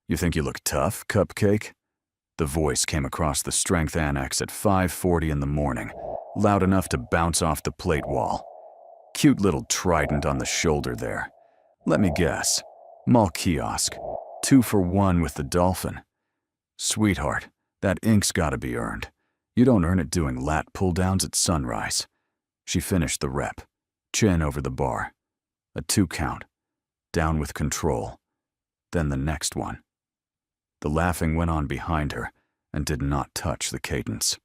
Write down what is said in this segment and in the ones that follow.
You think you look tough, Cupcake? The voice came across the strength annex at 5:40 in the morning, loud enough to bounce off the plate wall. Cute little trident on the shoulder there. Let me guess. Mall kiosk. 2 for 1 with the dolphin. Sweetheart, that ink's gotta be earned. You don't earn it doing lat pull-downs at sunrise. She finished the rep, chin over the bar. A 2 count. Down with control. Then the next one. The laughing went on behind her and did not touch the cadence.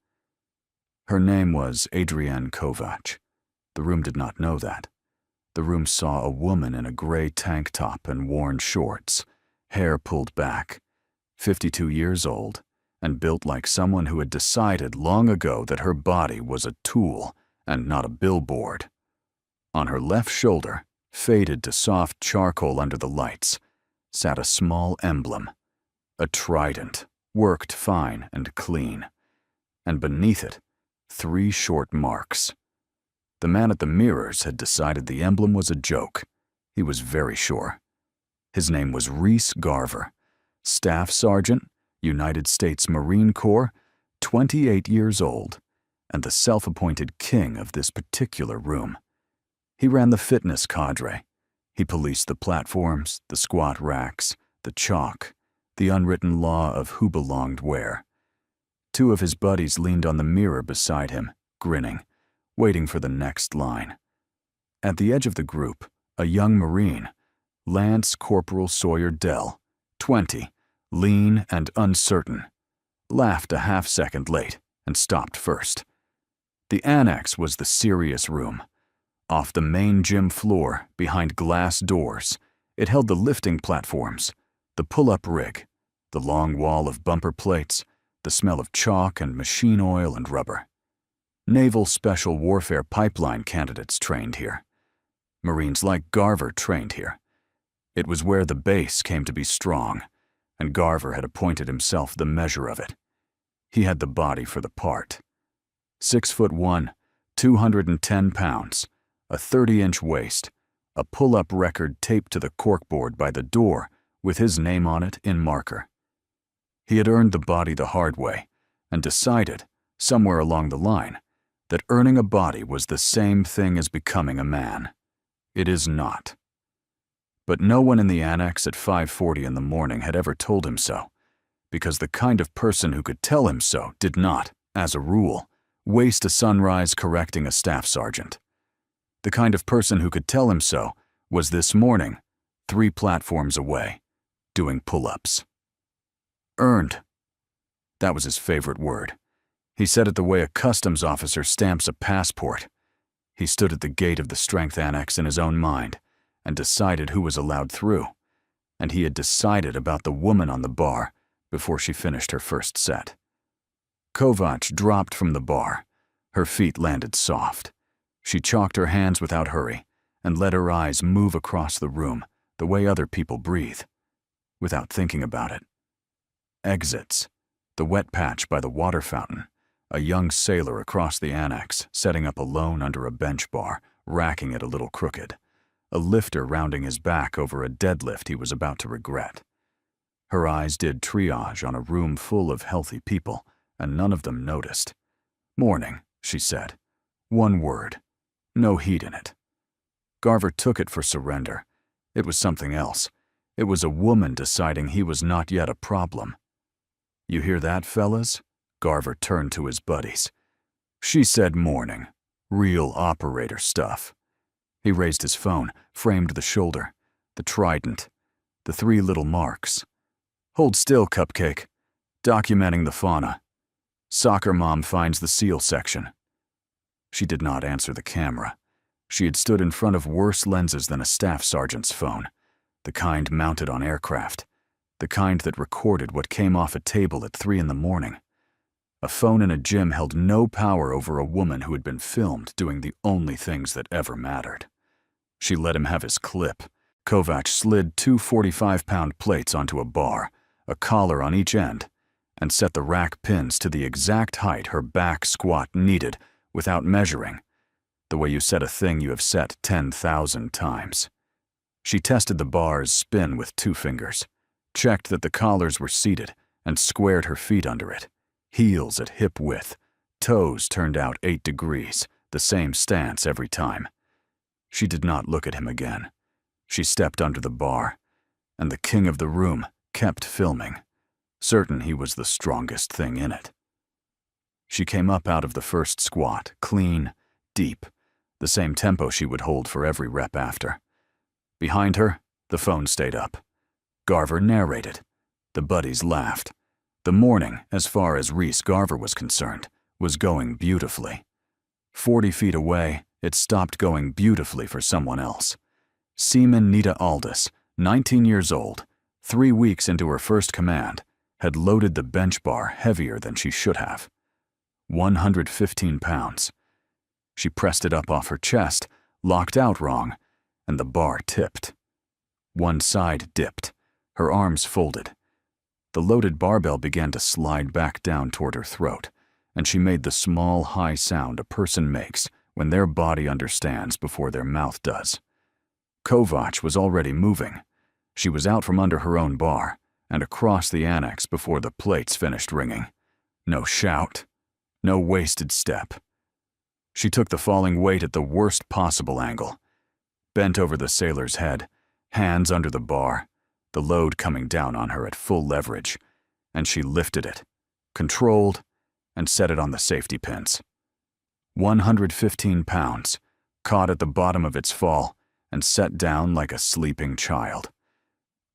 Her name was Adrienne Kovac. The room did not know that. The room saw a woman in a gray tank top and worn shorts, hair pulled back, 52 years old, and built like someone who had decided long ago that her body was a tool and not a billboard. On her left shoulder, faded to soft charcoal under the lights, sat a small emblem, a trident, worked fine and clean, and beneath it, 3 short marks. The man at the mirrors had decided the emblem was a joke. He was very sure. His name was Reese Garver, Staff Sergeant, United States Marine Corps, 28 years old, and the self-appointed king of this particular room. He ran the fitness cadre. He policed the platforms, the squat racks, the chalk, the unwritten law of who belonged where. 2 of his buddies leaned on the mirror beside him, grinning, waiting for the next line. At the edge of the group, a young Marine, Lance Corporal Sawyer Dell, 20, lean and uncertain, laughed a half-second late and stopped first. The annex was the serious room. Off the main gym floor, behind glass doors, it held the lifting platforms, the pull-up rig, the long wall of bumper plates, the smell of chalk and machine oil and rubber. Naval Special Warfare pipeline candidates trained here. Marines like Garver trained here. It was where the base came to be strong, and Garver had appointed himself the measure of it. He had the body for the part. 6'1", 210 pounds, a 30-inch waist, a pull-up record taped to the corkboard by the door with his name on it in marker. He had earned the body the hard way and decided, somewhere along the line, that earning a body was the same thing as becoming a man. It is not. But no one in the annex at 5:40 in the morning had ever told him so, because the kind of person who could tell him so did not, as a rule, waste a sunrise correcting a staff sergeant. The kind of person who could tell him so was this morning, 3 platforms away, doing pull-ups. Earned. That was his favorite word. He said it the way a customs officer stamps a passport. He stood at the gate of the strength annex in his own mind and decided who was allowed through, and he had decided about the woman on the bar before she finished her first set. Kovac dropped from the bar. Her feet landed soft. She chalked her hands without hurry and let her eyes move across the room the way other people breathe, without thinking about it. Exits. The wet patch by the water fountain. A young sailor across the annex, setting up alone under a bench bar, racking it a little crooked. A lifter rounding his back over a deadlift he was about to regret. Her eyes did triage on a room full of healthy people, and none of them noticed. Morning, she said. 1 word. No heat in it. Garver took it for surrender. It was something else. It was a woman deciding he was not yet a problem. You hear that, fellas? Garver turned to his buddies. She said morning. Real operator stuff. He raised his phone, framed the shoulder, the trident, the 3 little marks. Hold still, Cupcake. Documenting the fauna. Soccer mom finds the seal section. She did not answer the camera. She had stood in front of worse lenses than a staff sergeant's phone, the kind mounted on aircraft, the kind that recorded what came off a table at 3 in the morning. A phone in a gym held no power over a woman who had been filmed doing the only things that ever mattered. She let him have his clip. Kovac slid 2 45-pound plates onto a bar, a collar on each end, and set the rack pins to the exact height her back squat needed without measuring, the way you set a thing you have set 10,000 times. She tested the bar's spin with 2 fingers, checked that the collars were seated, and squared her feet under it, heels at hip width, toes turned out 8 degrees, the same stance every time. She did not look at him again. She stepped under the bar, and the king of the room kept filming, certain he was the strongest thing in it. She came up out of the first squat, clean, deep, the same tempo she would hold for every rep after. Behind her, the phone stayed up. Garver narrated. The buddies laughed. The morning, as far as Reese Garver was concerned, was going beautifully. 40 feet away, it stopped going beautifully for someone else. Seaman Nita Aldis, 19 years old, 3 weeks into her first command, had loaded the bench bar heavier than she should have. 115 pounds. She pressed it up off her chest, locked out wrong, and the bar tipped. One side dipped, her arms folded. The loaded barbell began to slide back down toward her throat, and she made the small, high sound a person makes when their body understands before their mouth does. Kovac was already moving. She was out from under her own bar and across the annex before the plates finished ringing. No shout, no wasted step. She took the falling weight at the worst possible angle, bent over the sailor's head, hands under the bar, the load coming down on her at full leverage, and she lifted it, controlled, and set it on the safety pins. 115 pounds, caught at the bottom of its fall and set down like a sleeping child.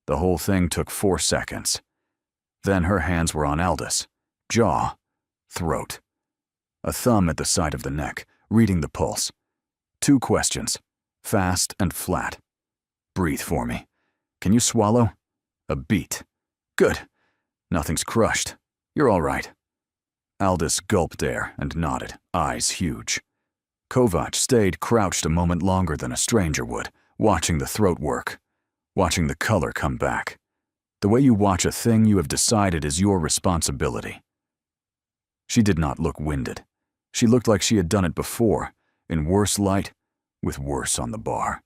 The whole thing took 4 seconds. Then her hands were on Aldis, jaw, throat. A thumb at the side of the neck, reading the pulse. 2 questions, fast and flat. Breathe for me. Can you swallow? A beat. Good. Nothing's crushed. You're all right. Aldis gulped air and nodded, eyes huge. Kovac stayed crouched a moment longer than a stranger would, watching the throat work, watching the color come back. The way you watch a thing you have decided is your responsibility. She did not look winded. She looked like she had done it before, in worse light, with worse on the bar.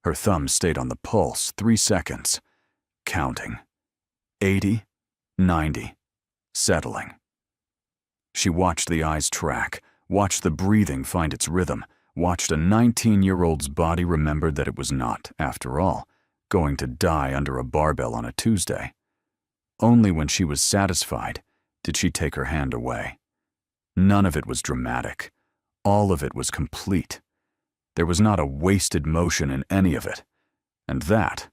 Her thumb stayed on the pulse 3 seconds, counting. 80, 90, settling. She watched the eyes track, watched the breathing find its rhythm, watched a 19-year-old's body remember that it was not, after all, going to die under a barbell on a Tuesday. Only when she was satisfied did she take her hand away. None of it was dramatic. All of it was complete. There was not a wasted motion in any of it. And that,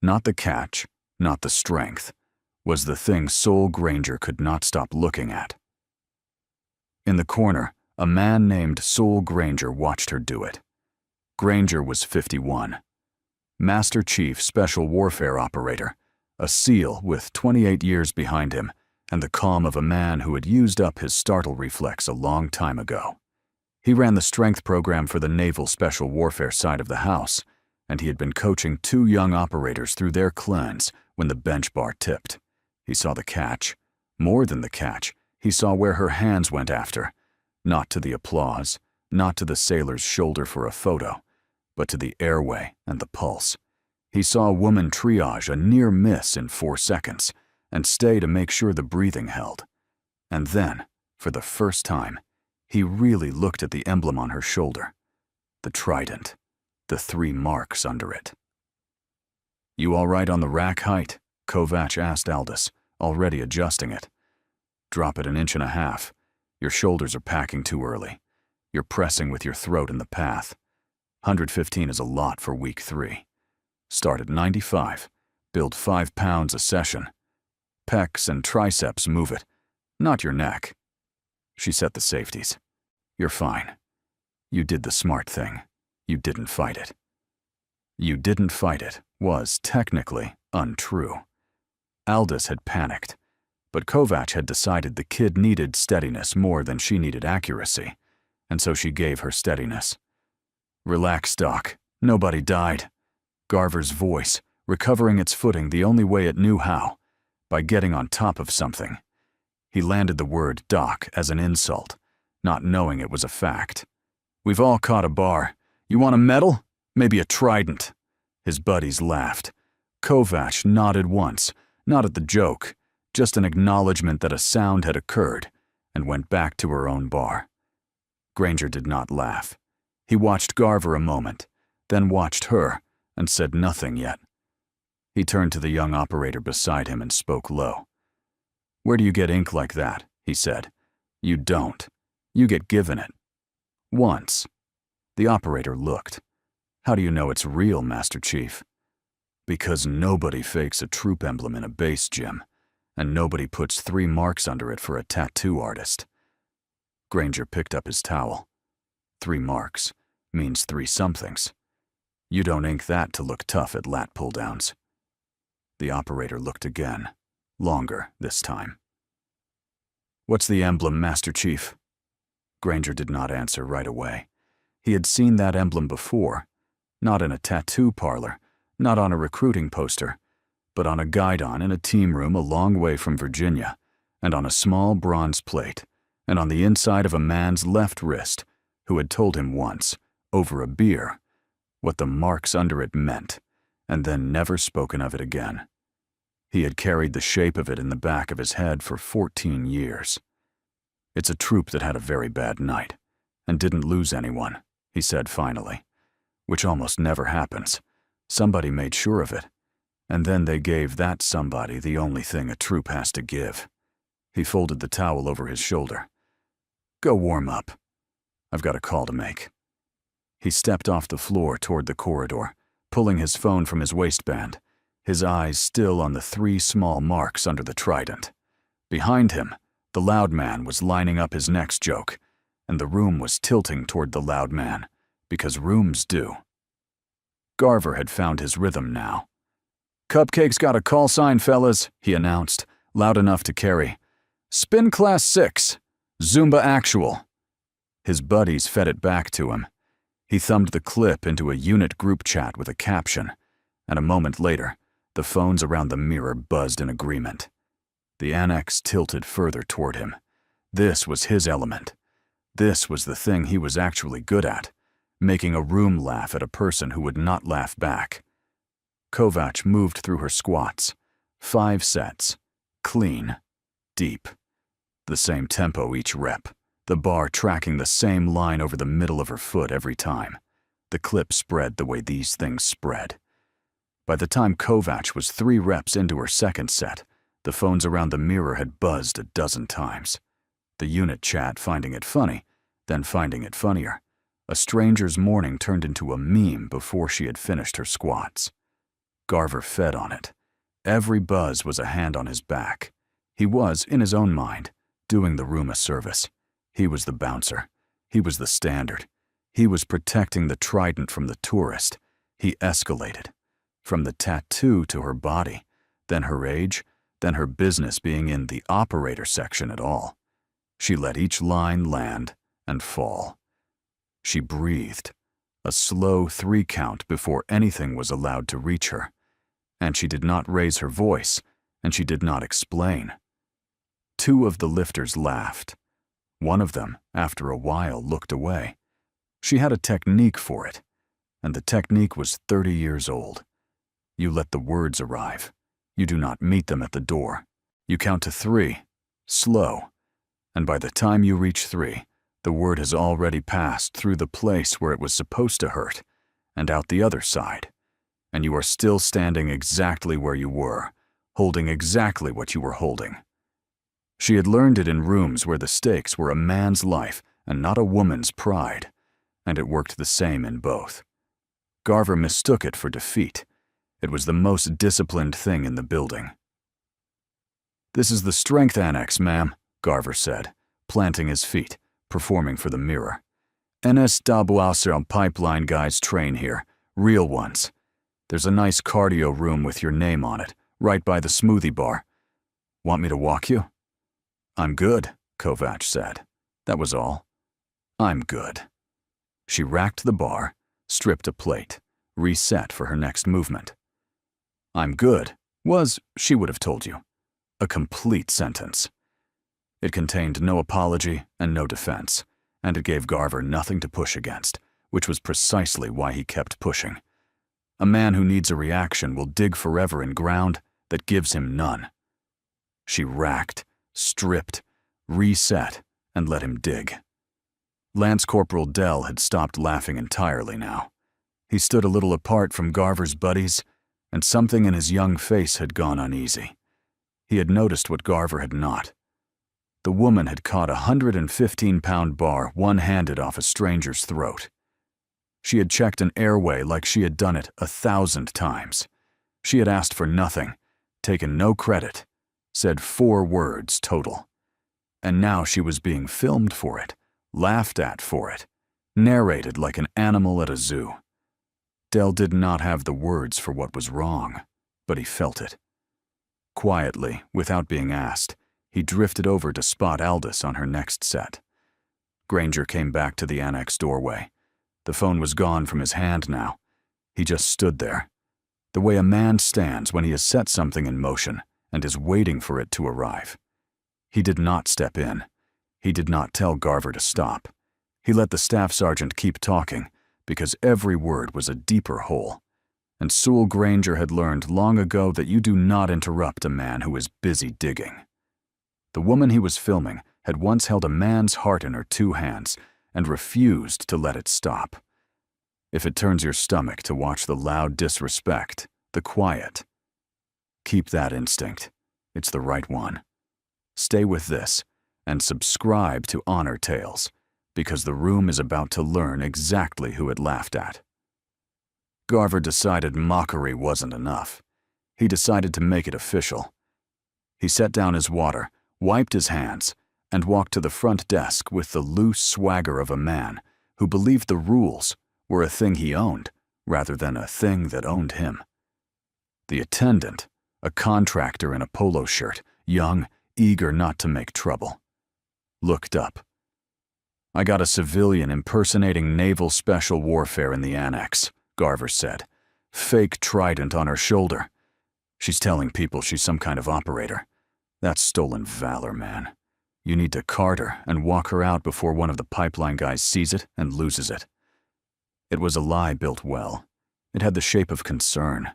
not the catch, not the strength, was the thing Sol Granger could not stop looking at. In the corner, a man named Sol Granger watched her do it. Granger was 51. Master Chief Special Warfare Operator, a SEAL with 28 years behind him, and the calm of a man who had used up his startle reflex a long time ago. He ran the strength program for the Naval Special Warfare side of the house, and he had been coaching 2 young operators through their cleanse when the bench bar tipped. He saw the catch. More than the catch, he saw where her hands went after, not to the applause, not to the sailor's shoulder for a photo, but to the airway and the pulse. He saw a woman triage a near miss in 4 seconds and stay to make sure the breathing held. And then, for the first time, he really looked at the emblem on her shoulder, the trident, the 3 marks under it. "You all right on the rack height?" Kovac asked Aldis, already adjusting it. "Drop it 1.5 inches. Your shoulders are packing too early. You're pressing with your throat in the path. 115 is a lot for week 3. Start at 95. Build 5 pounds a session. Pecs and triceps move it, not your neck." She set the safeties. "You're fine. You did the smart thing. You didn't fight it." "You didn't fight it" was, technically, untrue. Aldis had panicked, but Kovac had decided the kid needed steadiness more than she needed accuracy, and so she gave her steadiness. "Relax, Doc. Nobody died." Garver's voice, recovering its footing the only way it knew how, by getting on top of something. He landed the word "doc" as an insult, not knowing it was a fact. "We've all caught a bar. You want a medal? Maybe a trident." His buddies laughed. Kovac nodded once, not at the joke, just an acknowledgement that a sound had occurred, and went back to her own bar. Granger did not laugh. He watched Garver a moment, then watched her, and said nothing yet. He turned to the young operator beside him and spoke low. "Where do you get ink like that?" he said. "You don't. You get given it. Once." The operator looked. "How do you know it's real, Master Chief?" "Because nobody fakes a troop emblem in a base gym, and nobody puts 3 marks under it for a tattoo artist." Granger picked up his towel. 3 marks means 3 somethings. You don't ink that to look tough at lat pull-downs. The operator looked again, longer this time. "What's the emblem, Master Chief?" Granger did not answer right away. He had seen that emblem before, not in a tattoo parlor, not on a recruiting poster, but on a guidon in a team room a long way from Virginia, and on a small bronze plate, and on the inside of a man's left wrist, who had told him once, over a beer, what the marks under it meant, and then never spoken of it again. He had carried the shape of it in the back of his head for 14 years. "It's a troop that had a very bad night, and didn't lose anyone," he said finally, "which almost never happens. Somebody made sure of it, and then they gave that somebody the only thing a troop has to give." He folded the towel over his shoulder. "Go warm up. I've got a call to make." He stepped off the floor toward the corridor, pulling his phone from his waistband, his eyes still on the 3 small marks under the trident. Behind him, the loud man was lining up his next joke, and the room was tilting toward the loud man, because rooms do. Garver had found his rhythm now. "Cupcake's got a call sign, fellas," he announced, loud enough to carry. "Spin Class 6, Zumba Actual." His buddies fed it back to him. He thumbed the clip into a unit group chat with a caption, and a moment later, the phones around the mirror buzzed in agreement. The annex tilted further toward him. This was his element. This was the thing he was actually good at, making a room laugh at a person who would not laugh back. Kovac moved through her squats. 5 sets. Clean. Deep. The same tempo each rep. The bar tracking the same line over the middle of her foot every time. The clip spread the way these things spread. By the time Kovac was 3 reps into her second set, the phones around the mirror had buzzed a dozen times. The unit chat finding it funny, then finding it funnier. A stranger's morning turned into a meme before she had finished her squats. Garver fed on it. Every buzz was a hand on his back. He was, in his own mind, doing the room a service. He was the bouncer. He was the standard. He was protecting the trident from the tourist. He escalated. From the tattoo to her body, then her age, then her business being in the operator section at all. She let each line land and fall. She breathed, a slow 3 count before anything was allowed to reach her. And she did not raise her voice, and she did not explain. 2 of the lifters laughed. One of them, after a while, looked away. She had a technique for it, and the technique was 30 years old. You let the words arrive. You do not meet them at the door. You count to 3, slow, and by the time you reach 3, the word has already passed through the place where it was supposed to hurt, and out the other side, and you are still standing exactly where you were, holding exactly what you were holding. She had learned it in rooms where the stakes were a man's life and not a woman's pride, and it worked the same in both. Garver mistook it for defeat. It was the most disciplined thing in the building. "This is the strength annex, ma'am," Garver said, planting his feet, performing for the mirror. "NSWASR pipeline guys train here, real ones. There's a nice cardio room with your name on it, right by the smoothie bar. Want me to walk you?" "I'm good," Kovac said. That was all. "I'm good." She racked the bar, stripped a plate, reset for her next movement. "I'm good" was, she would have told you, a complete sentence. It contained no apology and no defense, and it gave Garver nothing to push against, which was precisely why he kept pushing. A man who needs a reaction will dig forever in ground that gives him none. She racked, stripped, reset, and let him dig. Lance Corporal Dell had stopped laughing entirely now. He stood a little apart from Garver's buddies, and something in his young face had gone uneasy. He had noticed what Garver had not. The woman had caught a 115-pound bar one-handed off a stranger's throat. She had checked an airway like she had done it 1,000 times. She had asked for nothing, taken no credit, said 4 words total. And now she was being filmed for it, laughed at for it, narrated like an animal at a zoo. Dell did not have the words for what was wrong, but he felt it. Quietly, without being asked, he drifted over to spot Aldous on her next set. Granger came back to the annex doorway. The phone was gone from his hand now. He just stood there, the way a man stands when he has set something in motion and is waiting for it to arrive. He did not step in. He did not tell Garver to stop. He let the staff sergeant keep talking, because every word was a deeper hole. And Sewell Granger had learned long ago that you do not interrupt a man who is busy digging. The woman he was filming had once held a man's heart in her 2 hands and refused to let it stop. If it turns your stomach to watch the loud disrespect, the quiet, keep that instinct. It's the right one. Stay with this and subscribe to Honor Tales, because the room is about to learn exactly who it laughed at. Garver decided mockery wasn't enough. He decided to make it official. He set down his water, wiped his hands, and walked to the front desk with the loose swagger of a man who believed the rules were a thing he owned rather than a thing that owned him. The attendant, a contractor in a polo shirt, young, eager not to make trouble, looked up. "I got a civilian impersonating naval special warfare in the annex," Garver said. "Fake trident on her shoulder. She's telling people she's some kind of operator. That's stolen valor, man. You need to cart her and walk her out before one of the pipeline guys sees it and loses it." It was a lie built well. It had the shape of concern.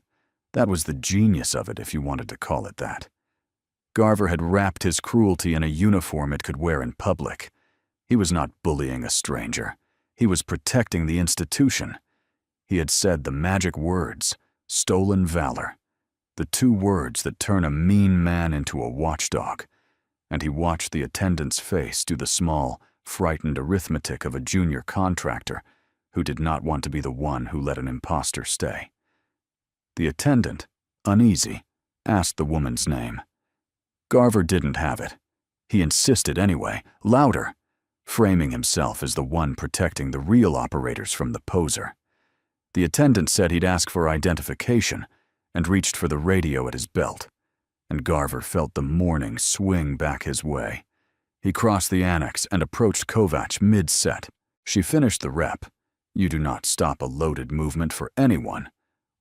That was the genius of it, if you wanted to call it that. Garver had wrapped his cruelty in a uniform it could wear in public. He was not bullying a stranger. He was protecting the institution. He had said the magic words, stolen valor, the 2 words that turn a mean man into a watchdog, and he watched the attendant's face do the small, frightened arithmetic of a junior contractor who did not want to be the one who let an imposter stay. The attendant, uneasy, asked the woman's name. Garver didn't have it. He insisted anyway, louder, framing himself as the one protecting the real operators from the poser. The attendant said he'd ask for identification and reached for the radio at his belt, and Garver felt the morning swing back his way. He crossed the annex and approached Kovacs mid-set. She finished the rep, "You do not stop a loaded movement for anyone,"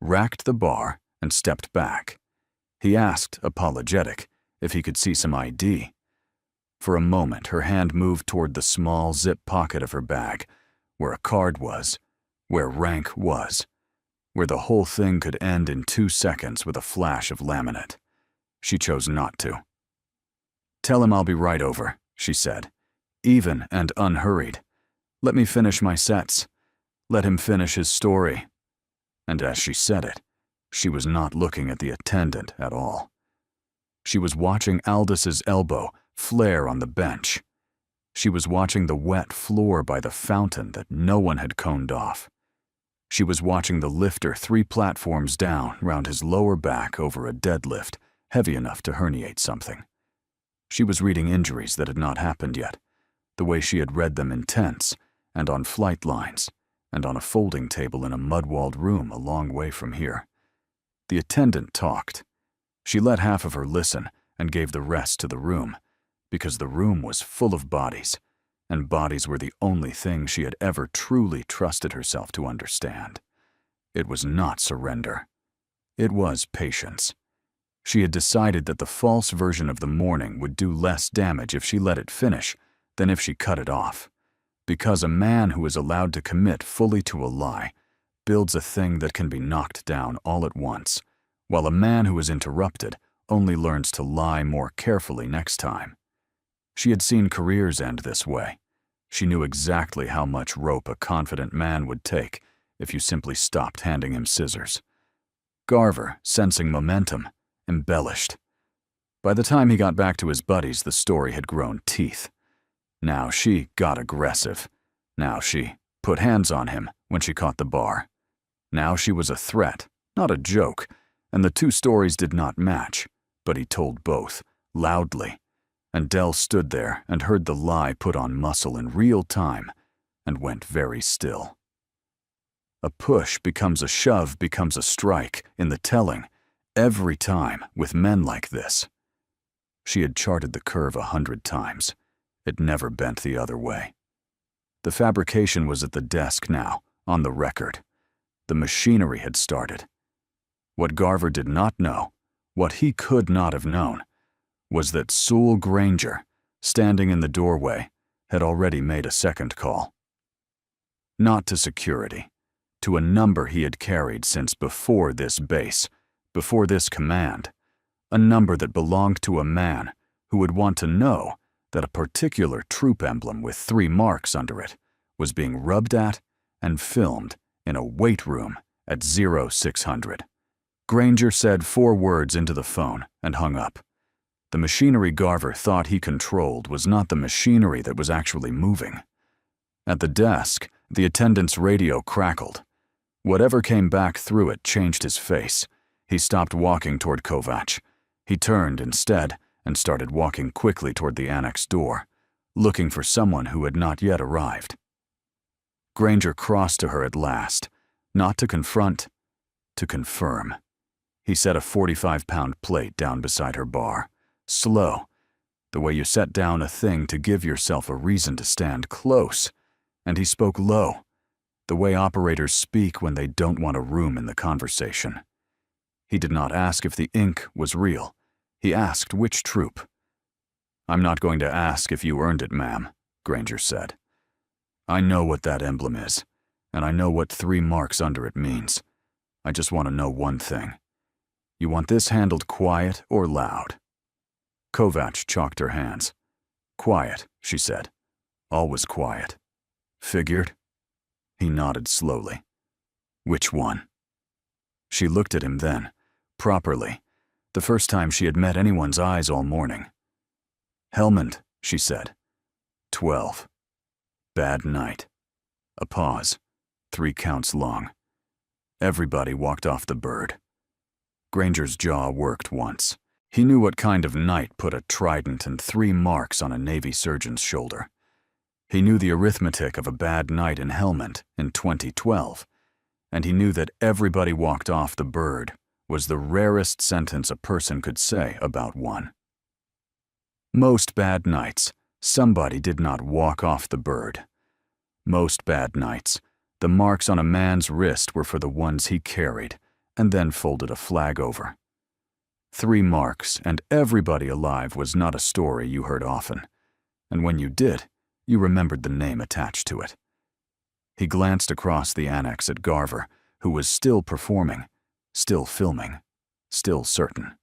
racked the bar, and stepped back. He asked, apologetic, if he could see some ID. For a moment, her hand moved toward the small zip pocket of her bag, where a card was, where rank was, where the whole thing could end in 2 seconds with a flash of laminate. She chose not to. "Tell him I'll be right over," she said, even and unhurried. "Let me finish my sets. Let him finish his story." And as she said it, she was not looking at the attendant at all. She was watching Aldis's elbow flare on the bench. She was watching the wet floor by the fountain that no one had coned off. She was watching the lifter 3 platforms down round his lower back over a deadlift heavy enough to herniate something. She was reading injuries that had not happened yet, the way she had read them in tents and on flight lines and on a folding table in a mud-walled room a long way from here. The attendant talked. She let half of her listen and gave the rest to the room, because the room was full of bodies, and bodies were the only thing she had ever truly trusted herself to understand. It was not surrender. It was patience. She had decided that the false version of the morning would do less damage if she let it finish than if she cut it off, because a man who is allowed to commit fully to a lie builds a thing that can be knocked down all at once, while a man who is interrupted only learns to lie more carefully next time. She had seen careers end this way. She knew exactly how much rope a confident man would take if you simply stopped handing him scissors. Garver, sensing momentum, embellished. By the time he got back to his buddies, the story had grown teeth. Now she got aggressive. Now she put hands on him when she caught the bar. Now she was a threat, not a joke, and the two stories did not match, but he told both, loudly, and Dell stood there and heard the lie put on muscle in real time and went very still. A push becomes a shove, becomes a strike in the telling, every time with men like this. She had charted the curve 100 times. It never bent the other way. The fabrication was at the desk now, on the record. The machinery had started. What Garver did not know, what he could not have known, was that Sewell Granger, standing in the doorway, had already made a second call. Not to security, to a number he had carried since before this base, before this command, a number that belonged to a man who would want to know that a particular troop emblem with 3 marks under it was being rubbed at and filmed in a weight room at 0600. Granger said 4 words into the phone and hung up. The machinery Garver thought he controlled was not the machinery that was actually moving. At the desk, the attendant's radio crackled. Whatever came back through it changed his face. He stopped walking toward Kovac. He turned instead and started walking quickly toward the annex door, looking for someone who had not yet arrived. Granger crossed to her at last, not to confront, to confirm. He set a 45-pound plate down beside her bar, slow, the way you set down a thing to give yourself a reason to stand close, and he spoke low, the way operators speak when they don't want a room in the conversation. He did not ask if the ink was real. He asked which troop. "I'm not going to ask if you earned it, ma'am," Granger said. "I know what that emblem is, and I know what 3 marks under it means. I just want to know one thing. You want this handled quiet or loud?" Kovac chalked her hands. "Quiet," she said. "Always quiet." "Figured?" He nodded slowly. "Which one?" She looked at him then, properly, the first time she had met anyone's eyes all morning. "Helmand," she said. 12. Bad night. A pause, 3 counts long. Everybody walked off the bird. Granger's jaw worked once. He knew what kind of night put a trident and 3 marks on a Navy surgeon's shoulder. He knew the arithmetic of a bad night in Helmand in 2012, and he knew that everybody walked off the bird was the rarest sentence a person could say about one. Most bad nights, somebody did not walk off the bird. Most bad nights, the marks on a man's wrist were for the ones he carried, and then folded a flag over. 3 marks, and everybody alive was not a story you heard often, and when you did, you remembered the name attached to it. He glanced across the annex at Garver, who was still performing, still filming, still certain.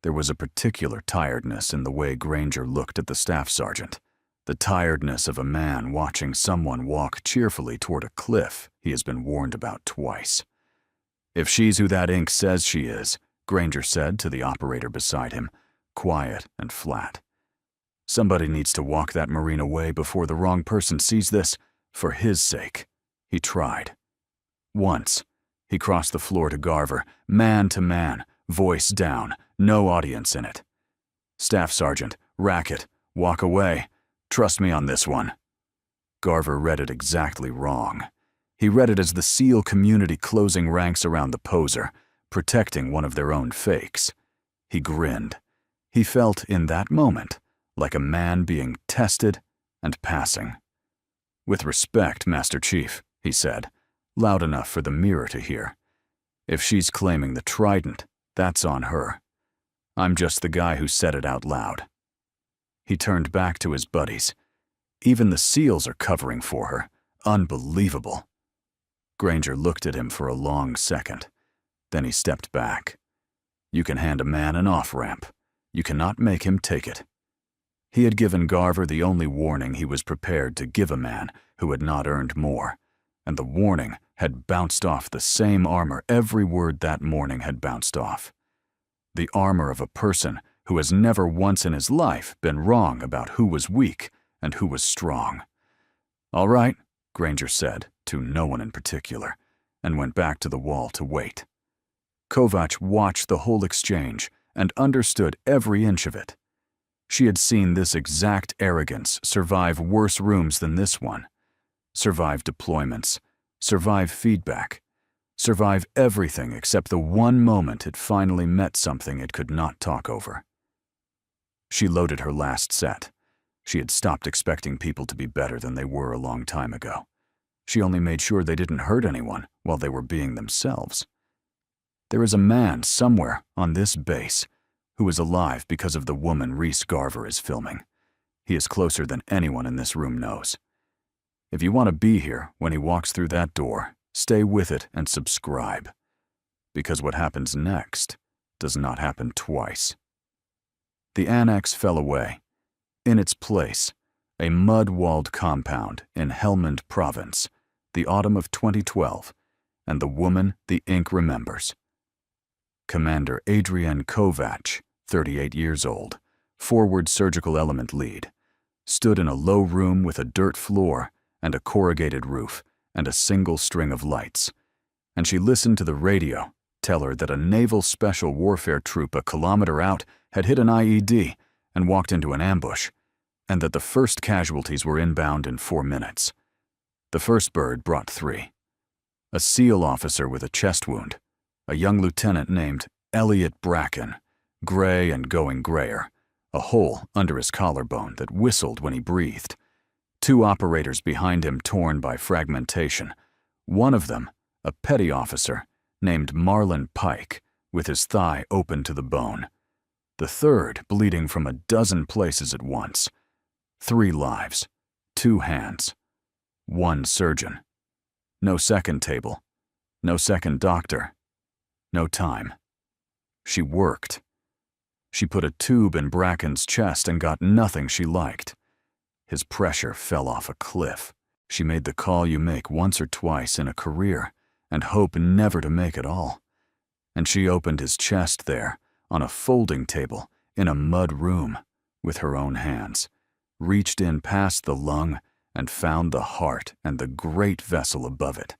There was a particular tiredness in the way Granger looked at the staff sergeant, the tiredness of a man watching someone walk cheerfully toward a cliff he has been warned about twice. "If she's who that ink says she is," Granger said to the operator beside him, quiet and flat. "Somebody needs to walk that Marine away before the wrong person sees this, for his sake." He tried. Once, he crossed the floor to Garver, man to man, voice down, no audience in it. "Staff Sergeant, racket, walk away. Trust me on this one." Garver read it exactly wrong. He read it as the SEAL community closing ranks around the poser, protecting one of their own fakes. He grinned. He felt, in that moment, like a man being tested and passing. "With respect, Master Chief," he said, loud enough for the mirror to hear. "If she's claiming the trident, that's on her. I'm just the guy who said it out loud." He turned back to his buddies. "Even the SEALs are covering for her. Unbelievable." Granger looked at him for a long second. Then he stepped back. You can hand a man an off-ramp. You cannot make him take it. He had given Garver the only warning he was prepared to give a man who had not earned more, and the warning had bounced off the same armor every word that morning had bounced off. The armor of a person who has never once in his life been wrong about who was weak and who was strong. "All right," Granger said, to no one in particular, and went back to the wall to wait. Kovacs watched the whole exchange and understood every inch of it. She had seen this exact arrogance survive worse rooms than this one, survive deployments, survive feedback, survive everything except the one moment it finally met something it could not talk over. She loaded her last set. She had stopped expecting people to be better than they were a long time ago. She only made sure they didn't hurt anyone while they were being themselves. There is a man somewhere on this base who is alive because of the woman Reese Garver is filming. He is closer than anyone in this room knows. If you want to be here when he walks through that door, stay with it and subscribe. Because what happens next does not happen twice. The annex fell away. In its place, a mud-walled compound in Helmand Province, the autumn of 2012, and the woman the ink remembers. Commander Adrienne Kovacs, 38 years old, forward surgical element lead, stood in a low room with a dirt floor and a corrugated roof and a single string of lights, and she listened to the radio tell her that a naval special warfare troop a kilometer out had hit an IED and walked into an ambush, and that the first casualties were inbound in 4 minutes. The first bird brought 3. A SEAL officer with a chest wound, a young lieutenant named Elliot Bracken, gray and going grayer, a hole under his collarbone that whistled when he breathed, 2 operators behind him torn by fragmentation, one of them, a petty officer named Marlon Pike, with his thigh open to the bone, the third bleeding from a dozen places at once. 3 lives, 2 hands, 1 surgeon. No second table, no second doctor, no time. She worked. She put a tube in Bracken's chest and got nothing she liked. His pressure fell off a cliff. She made the call you make once or twice in a career and hope never to make it all. And she opened his chest there, on a folding table, in a mud room, with her own hands, reached in past the lung and found the heart and the great vessel above it,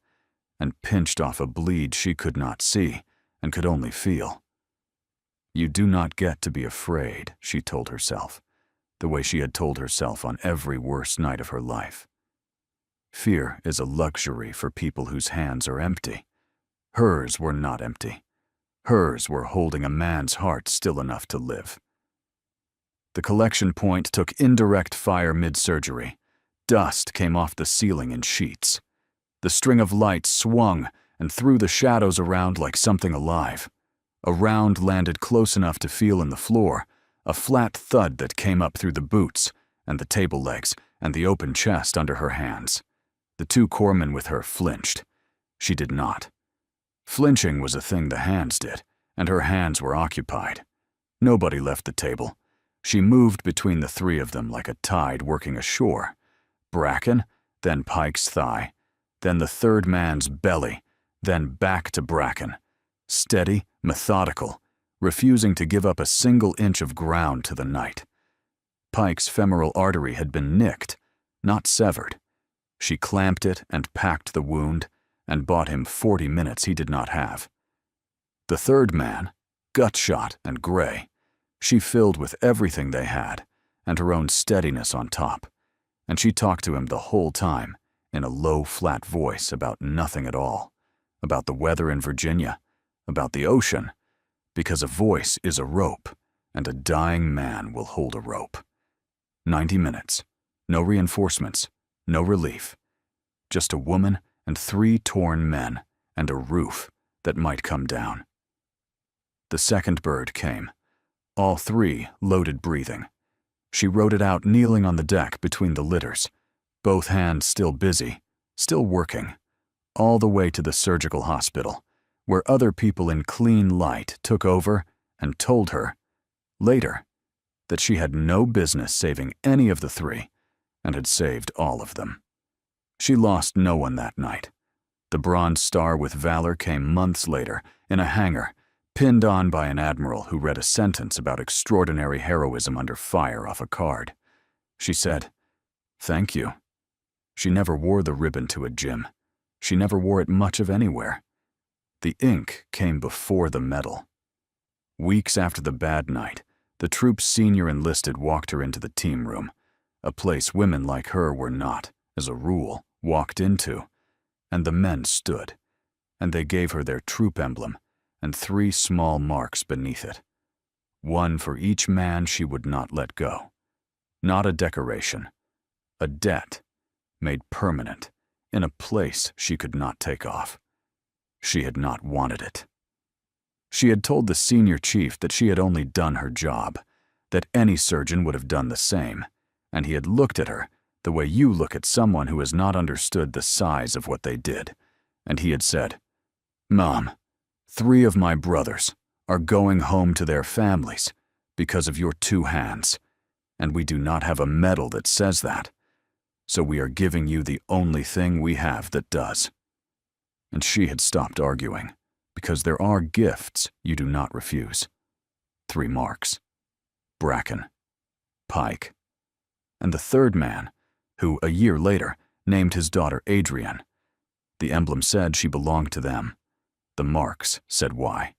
and pinched off a bleed she could not see and could only feel. You do not get to be afraid, she told herself, the way she had told herself on every worst night of her life. Fear is a luxury for people whose hands are empty. Hers were not empty. Hers were holding a man's heart still enough to live. The collection point took indirect fire mid-surgery. Dust came off the ceiling in sheets. The string of lights swung and threw the shadows around like something alive. A round landed close enough to feel in the floor, a flat thud that came up through the boots and the table legs and the open chest under her hands. The 2 corpsmen with her flinched. She did not. Flinching was a thing the hands did, and her hands were occupied. Nobody left the table. She moved between the 3 of them like a tide working ashore. Bracken, then Pike's thigh, then the third man's belly, then back to Bracken. Steady, methodical, refusing to give up a single inch of ground to the night. Pike's femoral artery had been nicked, not severed. She clamped it and packed the wound and bought him 40 minutes he did not have. The third man, gut-shot and gray, she filled with everything they had and her own steadiness on top, and she talked to him the whole time in a low, flat voice about nothing at all, about the weather in Virginia, about the ocean, because a voice is a rope, and a dying man will hold a rope. 90 minutes, no reinforcements, no relief. Just a woman and 3 torn men and a roof that might come down. The second bird came. All 3 loaded breathing. She wrote it out kneeling on the deck between the litters, both hands still busy, still working, all the way to the surgical hospital, where other people in clean light took over and told her, later, that she had no business saving any of the three and had saved all of them. She lost no one that night. The Bronze Star with Valor came months later in a hangar, pinned on by an admiral who read a sentence about extraordinary heroism under fire off a card. She said, "Thank you." She never wore the ribbon to a gym. She never wore it much of anywhere. The ink came before the medal. Weeks after the bad night, the troop's senior enlisted walked her into the team room, a place women like her were not, as a rule, walked into, and the men stood, and they gave her their troop emblem and 3 small marks beneath it, one for each man she would not let go. Not a decoration, a debt, made permanent, in a place she could not take off. She had not wanted it. She had told the senior chief that she had only done her job, that any surgeon would have done the same, and he had looked at her the way you look at someone who has not understood the size of what they did, and he had said, "Mom, 3 of my brothers are going home to their families because of your 2 hands, and we do not have a medal that says that, so we are giving you the only thing we have that does." And she had stopped arguing, because there are gifts you do not refuse. 3 marks. Bracken, Pike, and the 3rd man, who, a year later, named his daughter Adrienne. The emblem said she belonged to them. The marks said why.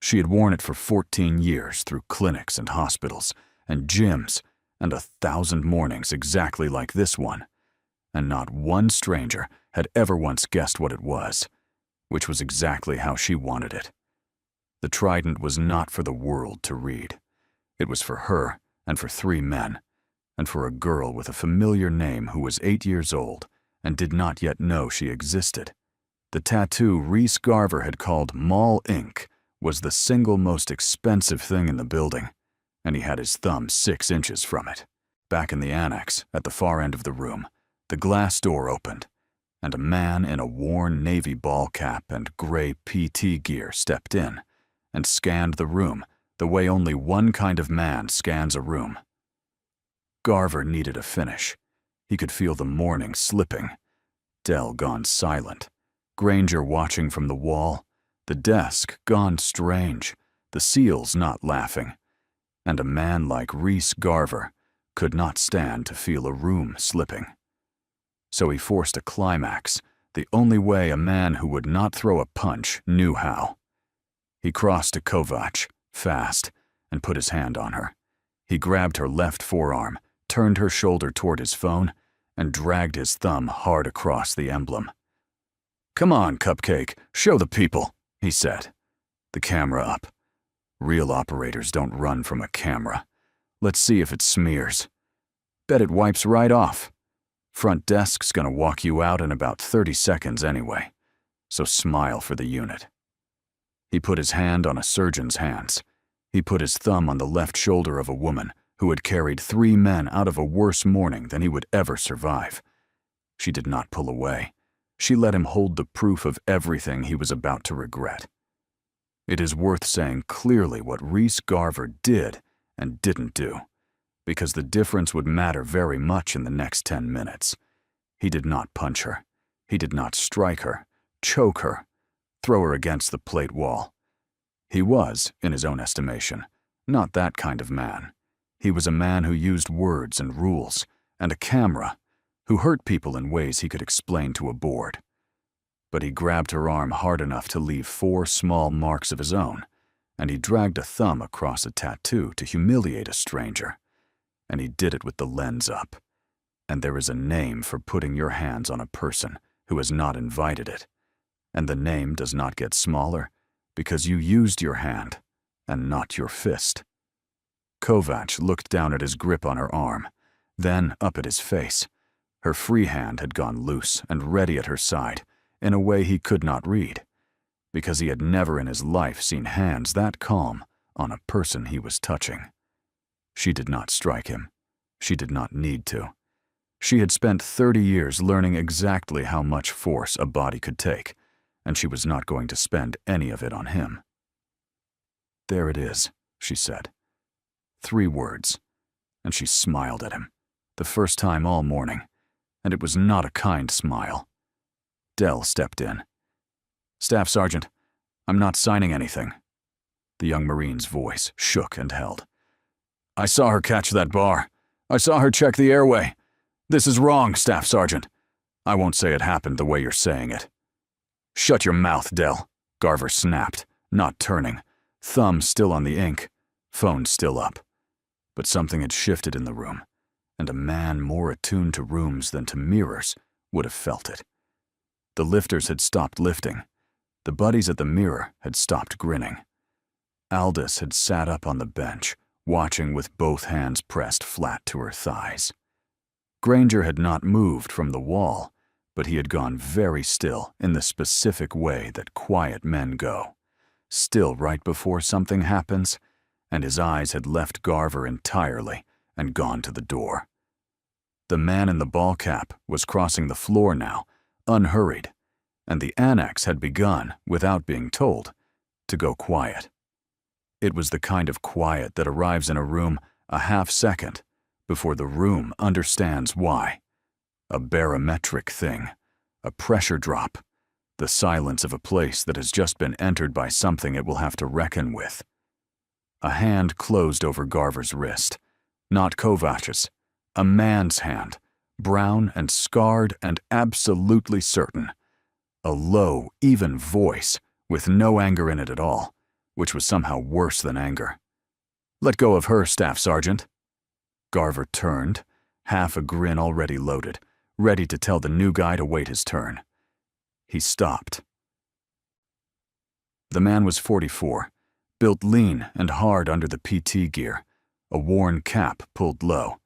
She had worn it for 14 years through clinics and hospitals and gyms and 1,000 mornings exactly like this one, and not one stranger had ever once guessed what it was, which was exactly how she wanted it. The trident was not for the world to read. It was for her and for 3 men, and for a girl with a familiar name who was 8 years old and did not yet know she existed. The tattoo Reese Garver had called Mall Ink was the single most expensive thing in the building, and he had his thumb 6 inches from it. Back in the annex, at the far end of the room, the glass door opened, and a man in a worn navy ball cap and gray PT gear stepped in and scanned the room the way only one kind of man scans a room. Garver needed a finish. He could feel the morning slipping. Dell gone silent. Granger watching from the wall. The desk gone strange. The seals not laughing. And a man like Reese Garver could not stand to feel a room slipping. So he forced a climax, the only way a man who would not throw a punch knew how. He crossed to Kovac, fast, and put his hand on her. He grabbed her left forearm, turned her shoulder toward his phone, and dragged his thumb hard across the emblem. "Come on, Cupcake, show the people," he said. The camera up. Real operators don't run from a camera. Let's see if it smears. Bet it wipes right off. Front desk's gonna walk you out in about 30 seconds anyway, so smile for the unit. He put his hand on a surgeon's hands. He put his thumb on the left shoulder of a woman who had carried 3 men out of a worse morning than he would ever survive. She did not pull away. She let him hold the proof of everything he was about to regret. It is worth saying clearly what Reese Garver did and didn't do, because the difference would matter very much in the next 10 minutes. He did not punch her. He did not strike her, choke her, throw her against the plate wall. He was, in his own estimation, not that kind of man. He was a man who used words and rules, and a camera, who hurt people in ways he could explain to a board. But he grabbed her arm hard enough to leave 4 small marks of his own, and he dragged a thumb across a tattoo to humiliate a stranger. And he did it with the lens up. And there is a name for putting your hands on a person who has not invited it. And the name does not get smaller because you used your hand and not your fist. Kovac looked down at his grip on her arm, then up at his face. Her free hand had gone loose and ready at her side in a way he could not read, because he had never in his life seen hands that calm on a person he was touching. She did not strike him. She did not need to. She had spent 30 years learning exactly how much force a body could take, and she was not going to spend any of it on him. "There it is," she said. 3 words, and she smiled at him, the first time all morning, and it was not a kind smile. Dell stepped in. "Staff Sergeant, I'm not signing anything." The young Marine's voice shook and held. "I saw her catch that bar. I saw her check the airway. This is wrong, Staff Sergeant. I won't say it happened the way you're saying it." "Shut your mouth, Dell," Garver snapped, not turning, thumb still on the ink, phone still up. But something had shifted in the room, and a man more attuned to rooms than to mirrors would have felt it. The lifters had stopped lifting. The buddies at the mirror had stopped grinning. Aldous had sat up on the bench, watching with both hands pressed flat to her thighs. Granger had not moved from the wall, but he had gone very still in the specific way that quiet men go, still right before something happens, and his eyes had left Garver entirely and gone to the door. The man in the ball cap was crossing the floor now, unhurried, and the annex had begun, without being told, to go quiet. It was the kind of quiet that arrives in a room a half-second before the room understands why. A barometric thing, a pressure drop, the silence of a place that has just been entered by something it will have to reckon with. A hand closed over Garver's wrist, not Kovach's, a man's hand, brown and scarred and absolutely certain. A low, even voice, with no anger in it at all, which was somehow worse than anger. "Let go of her, Staff Sergeant." Garver turned, half a grin already loaded, ready to tell the new guy to wait his turn. He stopped. The man was 44, built lean and hard under the PT gear, a worn cap pulled low,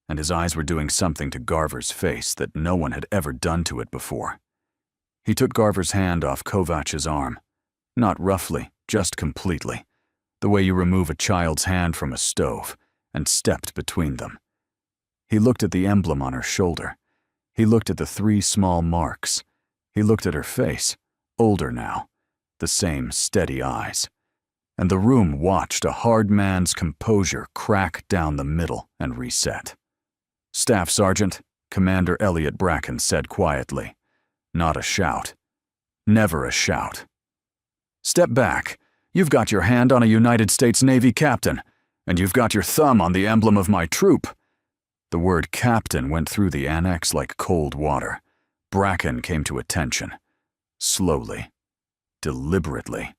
and his eyes were doing something to Garver's face that no one had ever done to it before. He took Garver's hand off Kovach's arm, not roughly, just completely, the way you remove a child's hand from a stove, and stepped between them. He looked at the emblem on her shoulder. He looked at the 3 small marks. He looked at her face, older now, the same steady eyes. And the room watched a hard man's composure crack down the middle and reset. "Staff Sergeant," Commander Elliot Bracken said quietly. Not a shout. Never a shout. "Step back. You've got your hand on a United States Navy captain, and you've got your thumb on the emblem of my troop." The word captain went through the annex like cold water. Bracken came to attention. Slowly. Deliberately.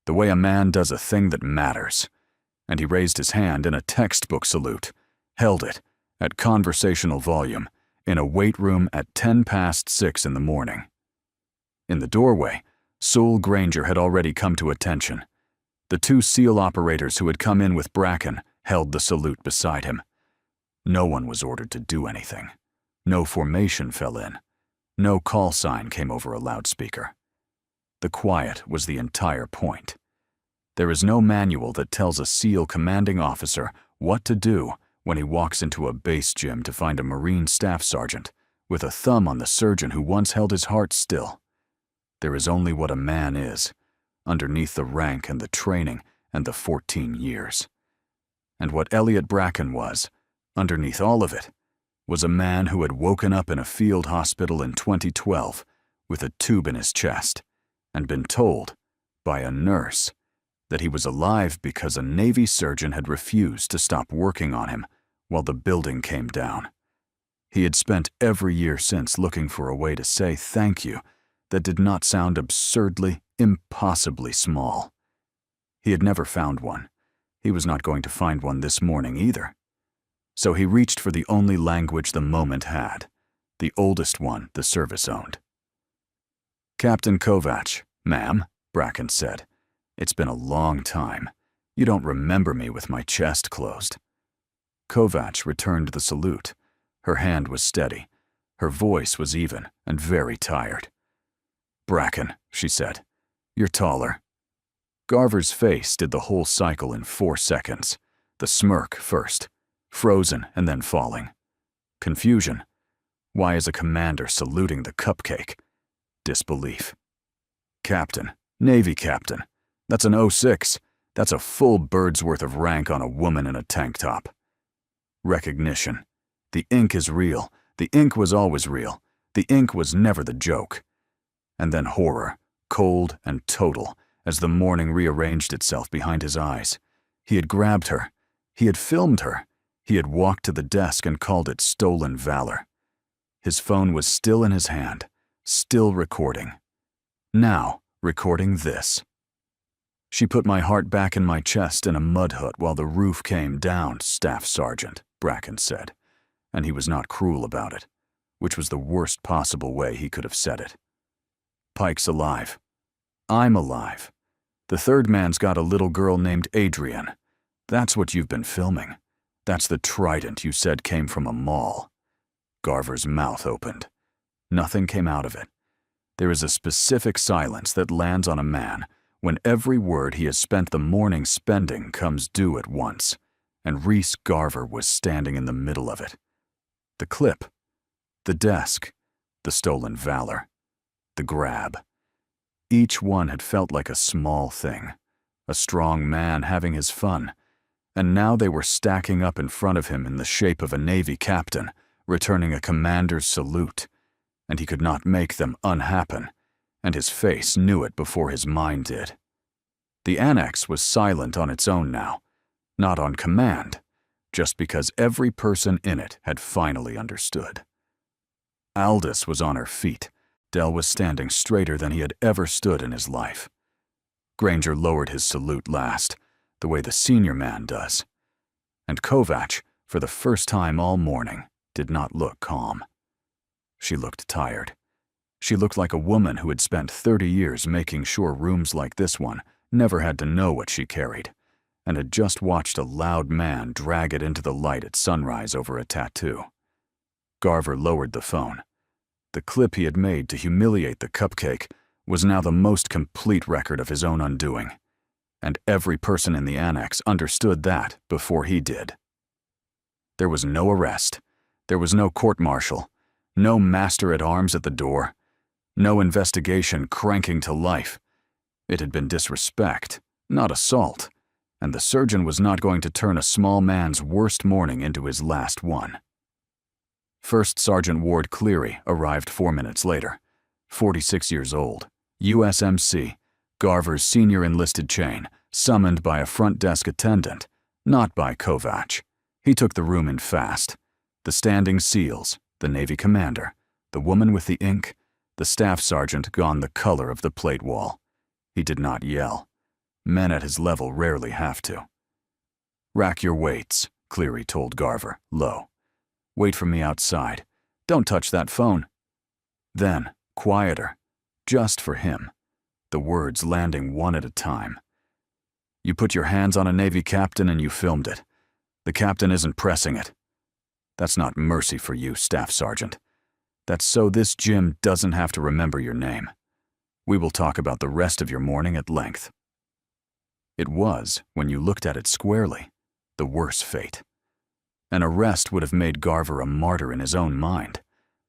The way a man does a thing that matters. And he raised his hand in a textbook salute, held it, at conversational volume, in a weight room at 6:10 in the morning. In the doorway, Sewell Granger had already come to attention. The 2 SEAL operators who had come in with Bracken held the salute beside him. No one was ordered to do anything. No formation fell in. No call sign came over a loudspeaker. The quiet was the entire point. There is no manual that tells a SEAL commanding officer what to do when he walks into a base gym to find a Marine staff sergeant with a thumb on the surgeon who once held his heart still. There is only what a man is, underneath the rank and the training and the 14 years. And what Elliot Bracken was, underneath all of it, was a man who had woken up in a field hospital in 2012 with a tube in his chest and been told, by a nurse, that he was alive because a Navy surgeon had refused to stop working on him while the building came down. He had spent every year since looking for a way to say thank you that did not sound absurdly, impossibly small. He had never found one. He was not going to find one this morning either. So he reached for the only language the moment had, the oldest one the service owned. "Captain Kovach, ma'am," Bracken said. "It's been a long time. You don't remember me with my chest closed." Kovach returned the salute. Her hand was steady. Her voice was even and very tired. "Bracken," she said, "you're taller." Garver's face did the whole cycle in 4 seconds. The smirk first, frozen and then falling. Confusion, Why is a commander saluting the cupcake? Disbelief. Captain, Navy captain. That's an 06. That's a full bird's worth of rank on a woman in a tank top. Recognition. The ink is real. The ink was always real. The ink was never the joke. And then horror, cold and total, as the morning rearranged itself behind his eyes. He had grabbed her. He had filmed her. He had walked to the desk and called it stolen valor. His phone was still in his hand, still recording. Now, recording this. She put my heart back in my chest in a mud hut while the roof came down, Staff Sergeant, Bracken said, and he was not cruel about it, which was the worst possible way he could have said it. Pike's alive. I'm alive. The third man's got a little girl named Adrian. That's what you've been filming. That's the trident you said came from a mall. Garver's mouth opened. Nothing came out of it. There is a specific silence that lands on a man when every word he has spent the morning spending comes due at once, and Reese Garver was standing in the middle of it. The clip, the desk, the stolen valor, the grab. Each one had felt like a small thing, a strong man having his fun, and now they were stacking up in front of him in the shape of a Navy captain, returning a commander's salute, and he could not make them unhappen, and his face knew it before his mind did. The annex was silent on its own now, not on command, just because every person in it had finally understood. Aldous was on her feet. Dell was standing straighter than he had ever stood in his life. Granger lowered his salute last, the way the senior man does. And Kovac, for the first time all morning, did not look calm. She looked tired. She looked like a woman who had spent 30 years making sure rooms like this one never had to know what she carried, and had just watched a loud man drag it into the light at sunrise over a tattoo. Garver lowered the phone. The clip he had made to humiliate the cupcake was now the most complete record of his own undoing, and every person in the annex understood that before he did. There was no arrest. There was no court-martial, no master-at-arms at the door, no investigation cranking to life. It had been disrespect, not assault, and the surgeon was not going to turn a small man's worst morning into his last one. First Sergeant Ward Cleary arrived 4 minutes later, 46 years old, USMC, Garver's senior enlisted chain, summoned by a front desk attendant, not by Kovac. He took the room in fast. The standing SEALs, the Navy commander, the woman with the ink, the staff sergeant gone the color of the plate wall. He did not yell. Men at his level rarely have to. "Rack your weights," Cleary told Garver, low. "Wait for me outside. Don't touch that phone." Then, quieter, just for him, the words landing one at a time. "You put your hands on a Navy captain and you filmed it. The captain isn't pressing it. That's not mercy for you, Staff Sergeant. That's so this gym doesn't have to remember your name. We will talk about the rest of your morning at length." It was, when you looked at it squarely, the worse fate. An arrest would have made Garver a martyr in his own mind,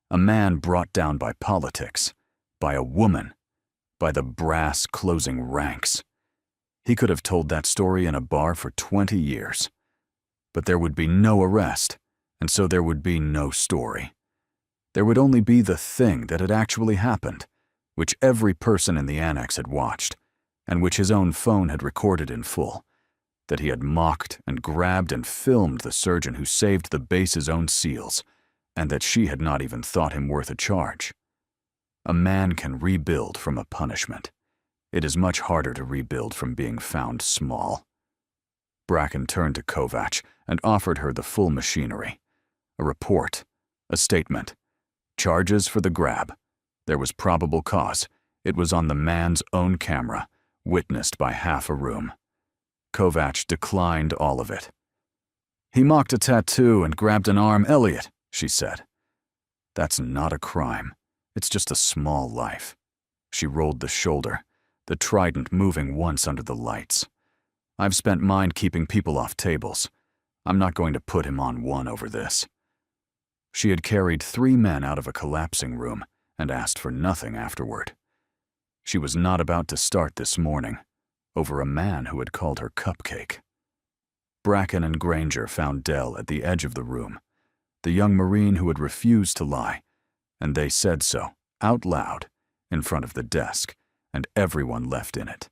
a man brought down by politics, by a woman, by the brass closing ranks. He could have told that story in a bar for 20 years. But there would be no arrest, and so there would be no story. There would only be the thing that had actually happened, which every person in the annex had watched, and which his own phone had recorded in full, that he had mocked and grabbed and filmed the surgeon who saved the base's own SEALs, and that she had not even thought him worth a charge. A man can rebuild from a punishment. It is much harder to rebuild from being found small. Bracken turned to Kovac and offered her the full machinery. A report, a statement, charges for the grab. There was probable cause. It was on the man's own camera, witnessed by half a room. Kovac declined all of it. "He mocked a tattoo and grabbed an arm, Elliot," she said. "That's not a crime. It's just a small life." She rolled the shoulder, the trident moving once under the lights. "I've spent mine keeping people off tables. I'm not going to put him on one over this." She had carried 3 men out of a collapsing room and asked for nothing afterward. She was not about to start this morning over a man who had called her cupcake. Bracken and Granger found Dell at the edge of the room, the young Marine who had refused to lie, and they said so, out loud, in front of the desk, and everyone left in it.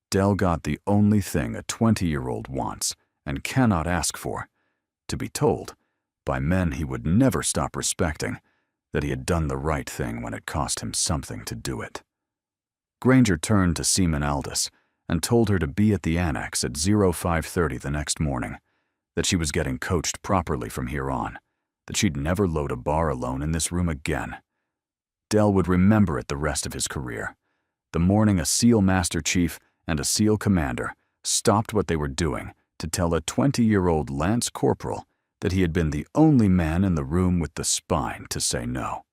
Dell got the only thing a 20-year-old wants and cannot ask for, to be told, by men he would never stop respecting, that he had done the right thing when it cost him something to do it. Granger turned to Seaman Aldous and told her to be at the annex at 05:30 the next morning, that she was getting coached properly from here on, that she'd never load a bar alone in this room again. Dell would remember it the rest of his career, the morning a SEAL Master Chief and a SEAL Commander stopped what they were doing to tell a 20-year-old Lance Corporal that he had been the only man in the room with the spine to say no.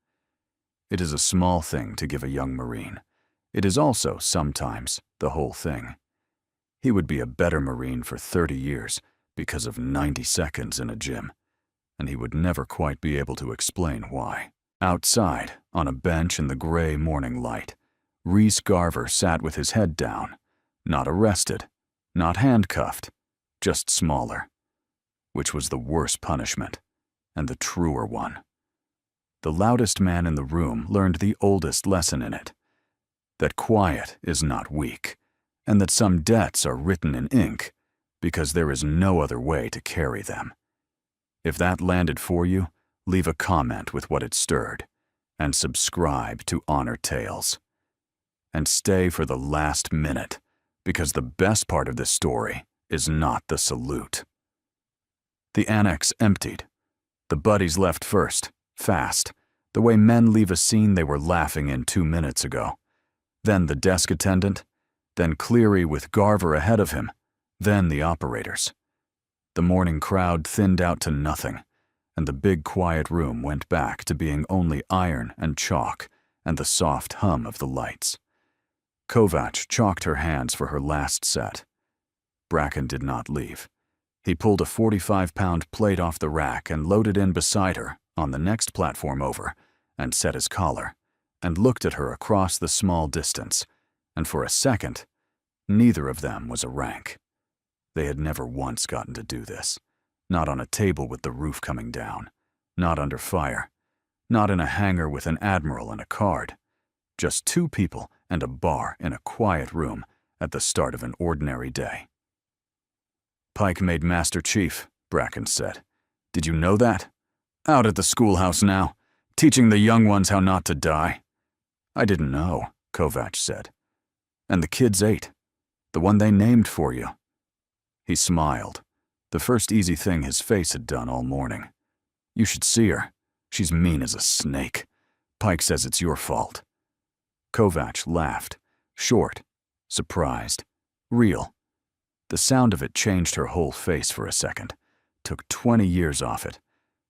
It is a small thing to give a young Marine. It is also, sometimes, the whole thing. He would be a better Marine for 30 years because of 90 seconds in a gym, and he would never quite be able to explain why. Outside, on a bench in the gray morning light, Reese Garver sat with his head down, not arrested, not handcuffed, just smaller, which was the worst punishment, and the truer one. The loudest man in the room learned the oldest lesson in it, that quiet is not weak, and that some debts are written in ink because there is no other way to carry them. If that landed for you, leave a comment with what it stirred, and subscribe to Honor Tales. And stay for the last minute, because the best part of this story is not the salute. The annex emptied. The buddies left first, fast, the way men leave a scene they were laughing in 2 minutes ago. Then the desk attendant, then Cleary with Garver ahead of him, then the operators. The morning crowd thinned out to nothing, and the big quiet room went back to being only iron and chalk and the soft hum of the lights. Kovacs chalked her hands for her last set. Bracken did not leave. He pulled a 45-pound plate off the rack and loaded in beside her, on the next platform over, and set his collar, and looked at her across the small distance, and for a second, neither of them was a rank. They had never once gotten to do this, not on a table with the roof coming down, not under fire, not in a hangar with an admiral and a card. Just 2 people and a bar in a quiet room at the start of an ordinary day. "Pike made Master Chief," Bracken said. "Did you know that? Out at the schoolhouse now, teaching the young ones how not to die." "I didn't know," Kovacs said. "And the kids ate. The one they named for you." He smiled, the first easy thing his face had done all morning. "You should see her. She's mean as a snake. Pike says it's your fault." Kovacs laughed, short, surprised, real. The sound of it changed her whole face for a second, took 20 years off it,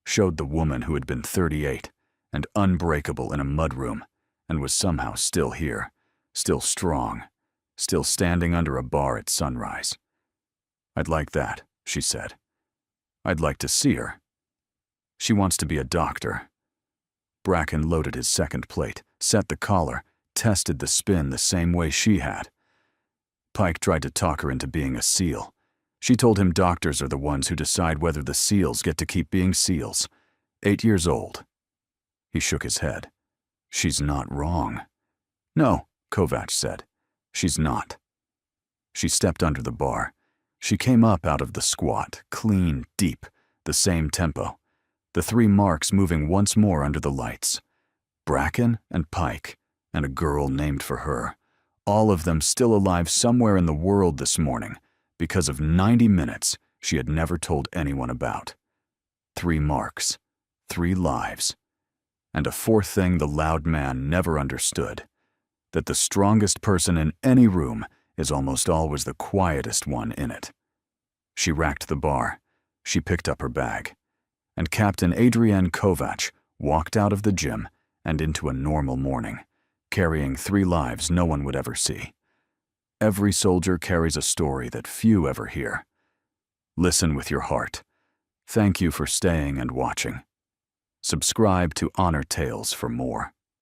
showed the woman who had been 38 and unbreakable in a mudroom and was somehow still here, still strong, still standing under a bar at sunrise. "I'd like that," she said. "I'd like to see her. She wants to be a doctor." Bracken loaded his second plate, set the collar, tested the spin the same way she had. Pike tried to talk her into being a SEAL. She told him doctors are the ones who decide whether the SEALs get to keep being SEALs. 8 years old. He shook his head. "She's not wrong." "No," Kovacs said. "She's not." She stepped under the bar. She came up out of the squat, clean, deep, the same tempo. The 3 marks moving once more under the lights. Bracken and Pike, and a girl named for her, all of them still alive somewhere in the world this morning because of 90 minutes she had never told anyone about. 3 marks, 3 lives, and a 4th thing the loud man never understood, that the strongest person in any room is almost always the quietest one in it. She racked the bar. She picked up her bag. And Captain Adrienne Kovacs walked out of the gym and into a normal morning, carrying 3 lives no one would ever see. Every soldier carries a story that few ever hear. Listen with your heart. Thank you for staying and watching. Subscribe to Honor Tales for more.